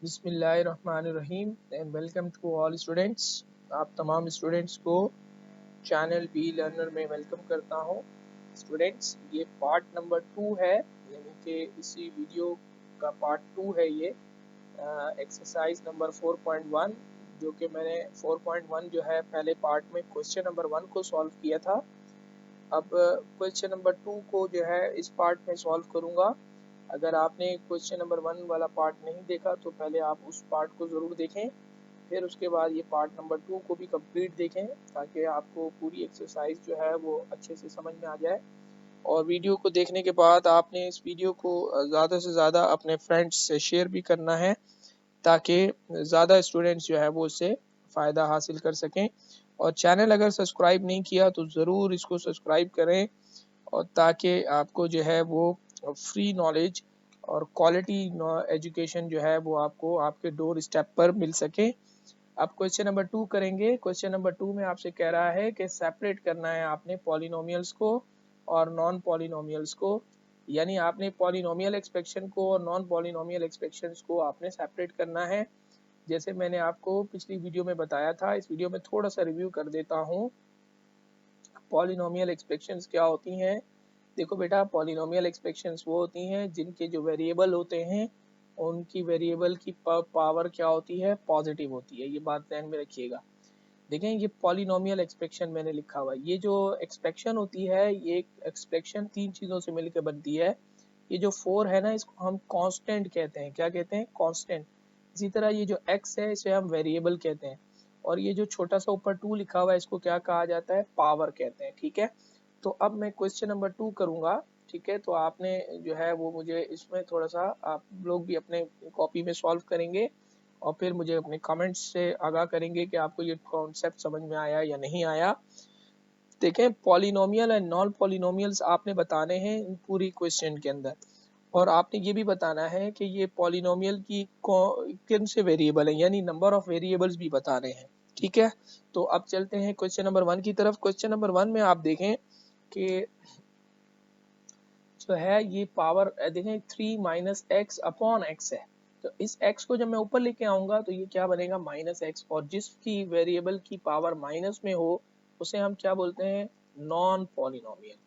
बिस्मिल्लाहिर्रहमानिर्रहीम and welcome to all students. आप तमाम स्टूडेंट्स को चैनल बी लर्नर में वेलकम करता हूं। स्टूडेंट्स, ये पार्ट नंबर 2 है, यानी कि इसी वीडियो का पार्ट 2 है ये एक्सरसाइज नंबर 4.1, जो कि मैंने 4.1 जो है पहले पार्ट में क्वेश्चन नंबर 1 को सॉल्व किया था। अब क्वेश्चन नंबर 2 को जो है इस पार्ट में सॉल्व करूँगा। अगर आपने क्वेश्चन नंबर 1 वाला पार्ट नहीं देखा तो पहले आप उस पार्ट को ज़रूर देखें, फिर उसके बाद ये पार्ट नंबर 2 को भी कंप्लीट देखें, ताकि आपको पूरी एक्सरसाइज जो है वो अच्छे से समझ में आ जाए। और वीडियो को देखने के बाद आपने इस वीडियो को ज़्यादा से ज़्यादा अपने फ्रेंड्स से शेयर भी करना है, ताकि ज़्यादा स्टूडेंट्स जो है वो उससे फ़ायदा हासिल कर सकें। और चैनल अगर सब्सक्राइब नहीं किया तो ज़रूर इसको सब्सक्राइब करें, और ताकि आपको जो है वो फ्री नॉलेज और क्वालिटी एजुकेशन जो है वो आपको आपके डोर स्टेप पर मिल सके। अब क्वेश्चन नंबर 2 करेंगे। क्वेश्चन नंबर 2 में आपसे कह रहा है कि सेपरेट करना है आपने पॉलिनोमियल्स को और नॉन पॉलिनोमियल्स को, यानी आपने पॉलिनोमियल एक्सपेक्शन को और नॉन पॉलिनोमियल एक्सपेक्शंस को आपने सेपरेट करना है। जैसे मैंने आपको पिछली वीडियो में बताया था, इस वीडियो में थोड़ा सा रिव्यू कर देता हूँ। पॉलिनोमियल एक्सपेक्शंस क्या होती हैं? देखो बेटा, पॉलिनोमियल एक्सपेक्शंस वो होती हैं जिनके जो वेरिएबल होते हैं उनकी वेरिएबल की पावर क्या होती है? पॉजिटिव होती है। ये बात ध्यान में रखिएगा। देखें, ये पॉलिनोमियल एक्सपेक्शन मैंने लिखा हुआ है। ये जो एक्सपेक्शन होती है, ये एक्सपेक्शन 3 चीज़ों से मिलकर बनती है। ये जो 4 है ना, इसको हम कांस्टेंट कहते हैं। क्या कहते हैं? कांस्टेंट। इसी तरह ये जो x है, इसे हम वेरिएबल कहते हैं। और ये जो छोटा सा ऊपर 2 लिखा हुआ है, इसको क्या कहा जाता है? पावर कहते हैं। ठीक है, तो अब मैं क्वेश्चन नंबर 2 करूंगा। ठीक है, तो आपने जो है वो मुझे इसमें थोड़ा सा आप लोग भी अपने कॉपी में सॉल्व करेंगे और फिर मुझे अपने कमेंट्स से आगाह करेंगे कि आपको ये कॉन्सेप्ट समझ में आया या नहीं आया। देखें, पॉलिनोमियल एंड नॉन पॉलिनोमियल्स आपने बताने हैं इन पूरी क्वेश्चन के अंदर, और आपने ये भी बताना है कि ये पॉलिनोमियल की किन से वेरिएबल है, यानी नंबर ऑफ वेरिएबल्स भी बताने हैं। ठीक है, तो अब चलते हैं क्वेश्चन नंबर 1 की तरफ। क्वेश्चन नंबर 1 में आप देखें कि जो है ये पावर देखें 3 माइनस एक्स अपॉन एक्स है। तो इस x को जब मैं ऊपर लेके आऊंगा तो ये क्या बनेगा? Minus x. और जिसकी वेरिएबल की पावर माइनस में हो उसे हम क्या बोलते हैं? Non polynomial.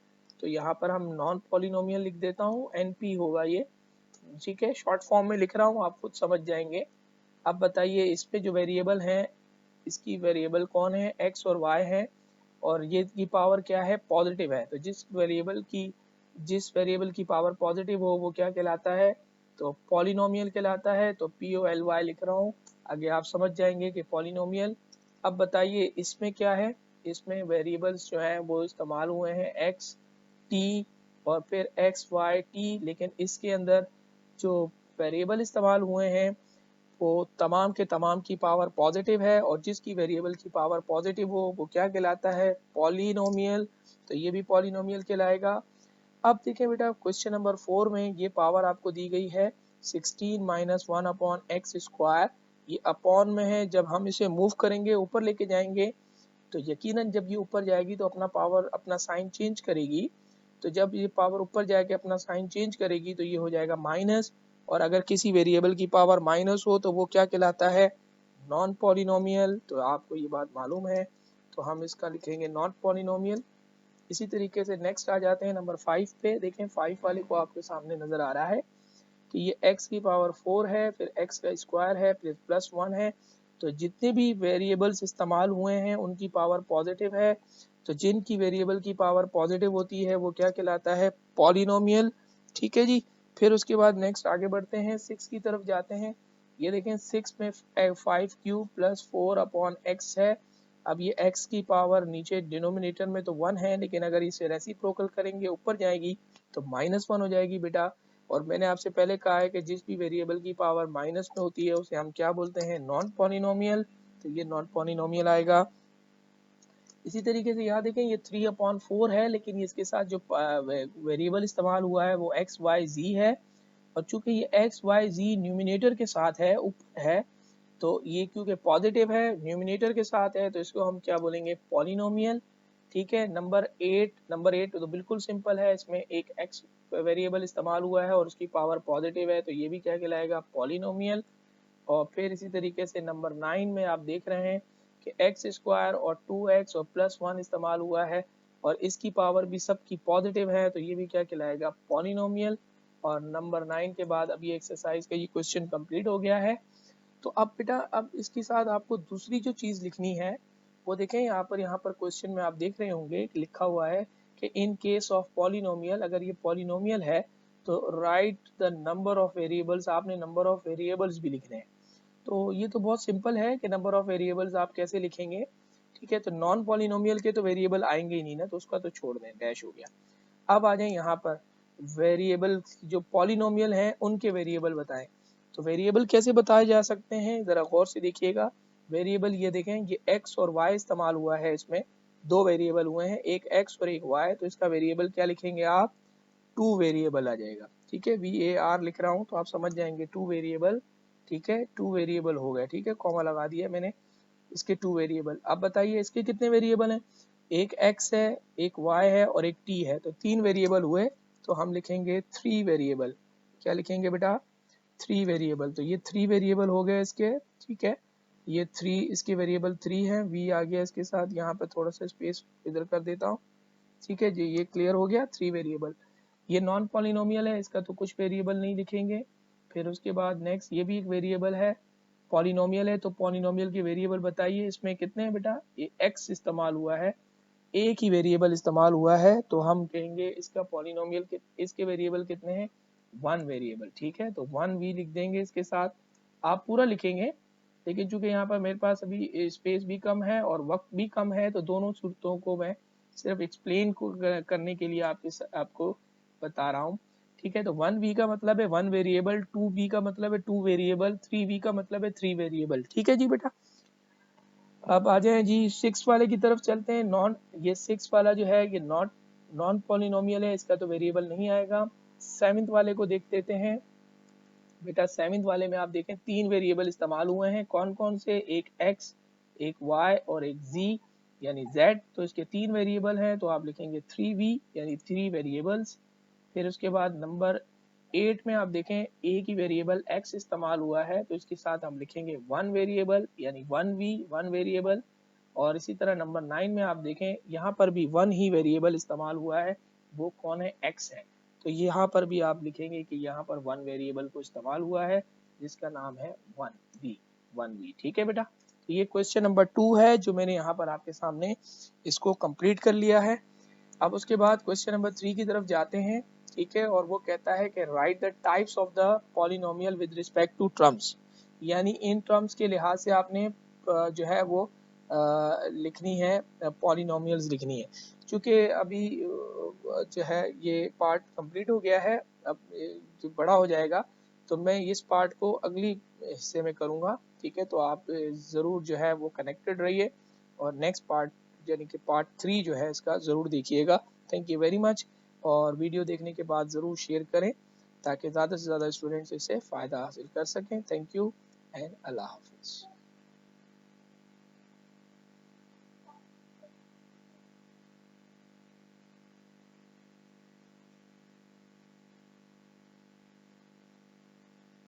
तो यहाँ पर हम नॉन पॉलिनोमियल लिख देता हूँ, एनपी होगा ये। ठीक है, शॉर्ट फॉर्म में लिख रहा हूँ, आप खुद समझ जाएंगे। अब बताइए, इस पे जो वेरिएबल है, इसकी वेरिएबल कौन है? x और y है, और ये की पावर क्या है? पॉजिटिव है। तो जिस वेरिएबल की पावर पॉजिटिव हो वो क्या कहलाता है? तो पॉलिनोमियल कहलाता है। तो POLY लिख रहा हूँ, आगे आप समझ जाएंगे कि पॉलिनोमियल। अब बताइए इसमें क्या है? इसमें वेरिएबल्स जो है वो इस्तेमाल हुए हैं x, t और फिर x, y, t, लेकिन इसके अंदर जो वेरिएबल इस्तेमाल हुए हैं वो तमाम के तमाम की पावर पॉजिटिव है, और जिसकी वेरिएबल की पावर पॉजिटिव हो वो क्या कहलाता है? पॉलिनोमियल। तो ये भी पॉलिनोमियल कहलाएगा। अब देखिए बेटा, क्वेश्चन नंबर 4 में ये पावर आपको दी गई है 16 माइनस 1 अपॉन एक्स स्क्वायर। ये अपॉन में है, जब हम इसे मूव करेंगे, ऊपर लेके जाएंगे, तो यकीनन जब ये ऊपर जाएगी तो अपना पावर अपना साइन चेंज करेगी। तो जब ये पावर ऊपर जाके अपना साइन चेंज करेगी तो ये हो जाएगा माइनस। और अगर किसी वेरिएबल की पावर माइनस हो तो वो क्या कहलाता है? Non polynomial. तो आपको ये बात मालूम है, तो हम इसका लिखेंगे नॉन पॉलिनोमियल। इसी तरीके से नेक्स्ट आ जाते हैं नंबर 5 पे। देखें, 5 वाले को आपके सामने नजर आ रहा है कि ये x की पावर 4 है, फिर x का स्क्वायर है, फिर प्लस 1 है। तो जितने भी वेरिएबल्स इस्तेमाल हुए हैं उनकी पावर पॉजिटिव है। तो जिनकी वेरिएबल की पावर पॉजिटिव होती है वो क्या कहलाता है? पॉलिनोमियल। ठीक है जी। फिर उसके बाद नेक्स्ट आगे बढ़ते हैं, 6 की तरफ जाते हैं। ये देखें, 6 में 5 क्यूब प्लस 4 अपॉन एक्स है। अब ये x की पावर नीचे डिनोमिनेटर में तो 1 है, लेकिन अगर इसे रेसिप्रोकल करेंगे ऊपर जाएगी तो -1 हो जाएगी बेटा। और मैंने आपसे पहले कहा है कि जिस भी वेरिएबल की पावर माइनस में होती है उसे हम क्या बोलते हैं? Non polynomial. तो ये नॉन पॉलिनोमियल आएगा। इसी तरीके से यहाँ देखें, ये 3/4 है, लेकिन इसके साथ जो वेरिएबल इस्तेमाल हुआ है वो एक्स वाई जी है। और चूंकि ये एक्स वाई जी न्यूमिनेटर के साथ है, ऊपर है, तो ये क्योंकि पॉजिटिव है, न्यूमिनेटर के साथ है, तो इसको हम क्या बोलेंगे? पॉलिनोमियल। ठीक है, नंबर 8 तो बिल्कुल सिंपल है। इसमें एक एक्स वेरिएबल इस्तेमाल हुआ है और उसकी पावर पॉजिटिव है, तो ये भी क्या कहलाएगा? पॉलिनोमियल। और फिर इसी तरीके से नंबर 9 में आप देख रहे हैं कि एक्स स्क्वायर और 2x और +1 इस्तेमाल हुआ है और इसकी पावर भी सबकी पॉजिटिव है, तो ये भी क्या कहलाएगा, पॉलिनोमियल। और नंबर 9 के बाद अब ये एक्सरसाइज का ये क्वेश्चन कंप्लीट हो गया है। तो अब बेटा अब इसके साथ आपको दूसरी जो चीज़ लिखनी है वो देखें, यहाँ पर क्वेश्चन में आप देख रहे होंगे कि लिखा हुआ है कि इन केस ऑफ पॉलिनोमियल, अगर ये पॉलिनोमियल है तो right the number of variables, आपने नंबर ऑफ वेरिएबल्स भी लिखने हैं। तो ये तो बहुत सिंपल है कि नंबर ऑफ वेरिएबल्स आप कैसे लिखेंगे, ठीक है। तो नॉन पॉलिनोमियल के तो वेरिएबल आएंगे ही नहीं ना, तो उसका तो छोड़ दें, डैश हो गया। अब आ जाए यहाँ पर वेरिएबल, जो पॉलिनोमियल हैं उनके वेरिएबल बताएं। तो वेरिएबल कैसे बताए जा सकते हैं, जरा गौर से देखिएगा। वेरिएबल ये देखें, ये x और y इस्तेमाल हुआ है, इसमें दो वेरिएबल हुए हैं, एक x और एक y, तो इसका वेरिएबल क्या लिखेंगे आप, टू वेरिएबल आ जाएगा, ठीक है। VAR लिख रहा हूँ तो आप समझ जाएंगे, टू वेरिएबल, ठीक है, टू वेरिएबल हो गया, ठीक है, कॉमा लगा दिया मैंने, इसके टू वेरिएबल। अब बताइए इसके कितने वेरिएबल हैं, एक x है, एक y है और एक t है, तो तीन वेरिएबल हुए, तो हम लिखेंगे थ्री वेरिएबल। क्या लिखेंगे बेटा, थ्री वेरिएबल। तो ये थ्री वेरिएबल हो गए इसके, ठीक है, ये थ्री, इसके वेरिएबल थ्री है, v आ गया इसके साथ, यहाँ पे थोड़ा सा स्पेस इधर कर देता हूँ, ठीक है जी, ये क्लियर हो गया, थ्री वेरिएबल। ये नॉन पॉलिनोमियल है, इसका तो कुछ वेरिएबल नहीं लिखेंगे। फिर उसके बाद नेक्स्ट, ये भी एक वेरिएबल है, पॉलिनोमियल है, तो पॉलिनोमियल के वेरिएबल बताइए, इसमें कितने हैं बेटा, ये x इस्तेमाल हुआ है, एक ही वेरिएबल इस्तेमाल हुआ है, तो हम कहेंगे इसका पॉलिनोमियल के, इसके वेरिएबल कितने हैं, वन वेरिएबल, ठीक है। तो वन v लिख देंगे इसके साथ, आप पूरा लिखेंगे, लेकिन चूंकि यहाँ पर मेरे पास अभी स्पेस भी कम है और वक्त भी कम है, तो दोनों सूरतों को मैं सिर्फ एक्सप्लेन करने के लिए आपको बता रहा हूँ, ठीक है। तो वन v का मतलब है वन वेरिएबल, टू v का मतलब है टू वेरिएबल, थ्री v का मतलब है थ्री वेरिएबल, ठीक है जी बेटा। अब आ जाए जी सिक्स वाले की तरफ चलते हैं। नॉन, ये सिक्स वाला जो है ये नॉन पॉलिनोमियल है, इसका तो वेरिएबल नहीं आएगा। सेवंथ वाले को देख लेते हैं बेटा। सेवंथ वाले में आप देखें तीन वेरिएबल इस्तेमाल हुए हैं, कौन कौन से, एक x, एक y और एक z यानी z, तो इसके तीन वेरिएबल हैं, तो आप लिखेंगे 3v यानी थ्री वेरिएबल्स। फिर उसके बाद नंबर 8 में आप देखें एक ही वेरिएबल x इस्तेमाल हुआ है, तो इसके साथ हम लिखेंगे वन वेरिएबल यानी 1v, वन वेरिएबल। और इसी तरह नंबर 9 में आप देखें यहाँ पर भी वन ही वेरिएबल इस्तेमाल हुआ है, वो कौन है, x है, तो यहाँ पर भी आप लिखेंगे कि यहाँ पर वन वेरिएबल को इस्तेमाल हुआ है, जिसका नाम है वन वी, ठीक है बेटा। तो ये क्वेश्चन नंबर 2 है जो मैंने यहाँ पर आपके सामने इसको कंप्लीट कर लिया है। अब उसके बाद क्वेश्चन नंबर 3 की तरफ जाते हैं, ठीक है, और वो कहता है कि write the types of the polynomial with respect to terms, यानी इन टर्म्स के लिहाज से आपने जो है वो लिखनी है, पॉलिनोमियल्स लिखनी है। चूँकि अभी जो है ये पार्ट कंप्लीट हो गया है, अब जो बड़ा हो जाएगा तो मैं इस पार्ट को अगली हिस्से में करूँगा, ठीक है। तो आप ज़रूर जो है वो कनेक्टेड रहिए और नेक्स्ट पार्ट यानी कि पार्ट 3 जो है इसका ज़रूर देखिएगा। थैंक यू वेरी मच, और वीडियो देखने के बाद ज़रूर शेयर करें ताकि ज़्यादा से ज़्यादा स्टूडेंट्स इससे फ़ायदा हासिल कर सकें। थैंक यू एंड अल्लाह हाफिज़।